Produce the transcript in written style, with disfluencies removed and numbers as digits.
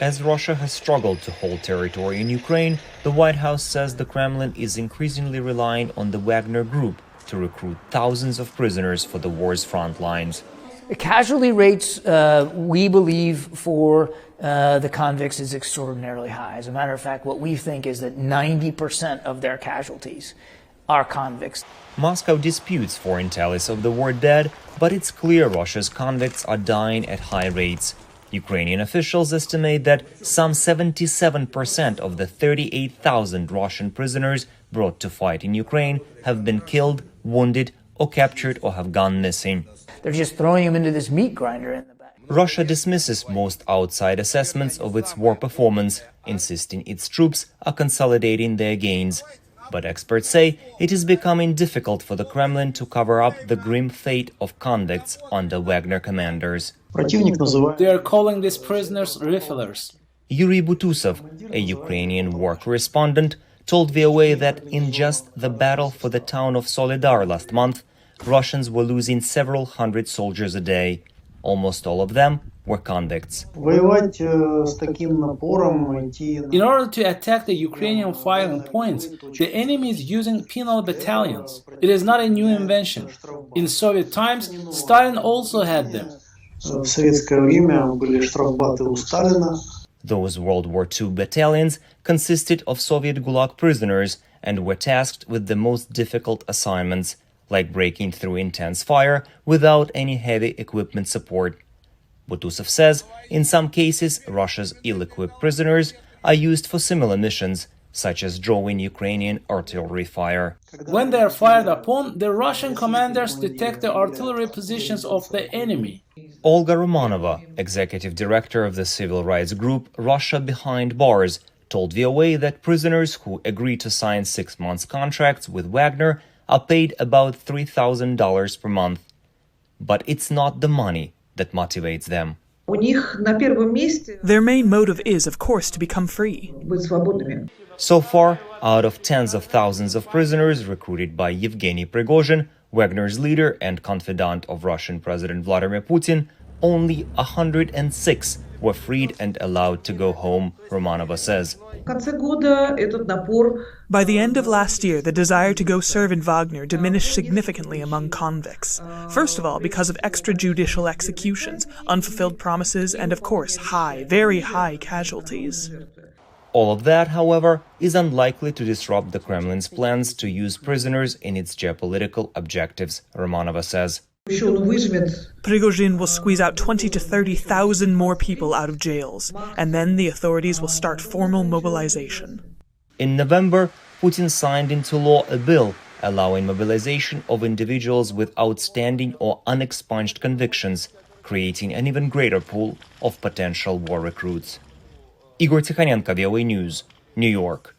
As Russia has struggled to hold territory in Ukraine, the White House says the Kremlin is increasingly relying on the Wagner Group to recruit thousands of prisoners for the war's front lines. The casualty rates, we believe, for the convicts is extraordinarily high. As a matter of fact, what we think is that 90% of their casualties are convicts. Moscow disputes foreign tallies of the war dead, but it's clear Russia's convicts are dying at high rates. Ukrainian officials estimate that some 77% of the 38,000 Russian prisoners brought to fight in Ukraine have been killed, wounded, or captured or have gone missing. They're just throwing them into this meat grinder in the back. Russia dismisses most outside assessments of its war performance, insisting its troops are consolidating their gains. But experts say it is becoming difficult for the Kremlin to cover up the grim fate of convicts under Wagner commanders. They are calling these prisoners refillers. Yuri Butusov, a Ukrainian war correspondent, told VOA that in just the battle for the town of Solidar last month, Russians were losing several hundred soldiers a day. Almost all of them were convicts. In order to attack the Ukrainian firing points, the enemy is using penal battalions. It is not a new invention. In Soviet times, Stalin also had them. Those World War II battalions consisted of Soviet Gulag prisoners and were tasked with the most difficult assignments, like breaking through intense fire without any heavy equipment support. Butusov says in some cases Russia's ill-equipped prisoners are used for similar missions, such as drawing Ukrainian artillery fire. When they are fired upon, the Russian commanders detect the artillery positions of the enemy. Olga Romanova, executive director of the civil rights group Russia Behind Bars, told VOA that prisoners who agree to sign 6 months contracts with Wagner are paid about $3,000 per month. But it's not the money that motivates them. Their main motive is, of course, to become free. So far, out of tens of thousands of prisoners recruited by Yevgeny Prigozhin, Wagner's leader and confidant of Russian President Vladimir Putin, only 106 were freed and allowed to go home, Romanova says. By the end of last year, the desire to go serve in Wagner diminished significantly among convicts. First of all, because of extrajudicial executions, unfulfilled promises, and of course, very high casualties. All of that, however, is unlikely to disrupt the Kremlin's plans to use prisoners in its geopolitical objectives, Romanova says. Prigozhin will squeeze out 20 to 30,000 more people out of jails, and then the authorities will start formal mobilization. In November, Putin signed into law a bill allowing mobilization of individuals with outstanding or unexpunged convictions, creating an even greater pool of potential war recruits. Igor Tikhanenko, VOA News, New York.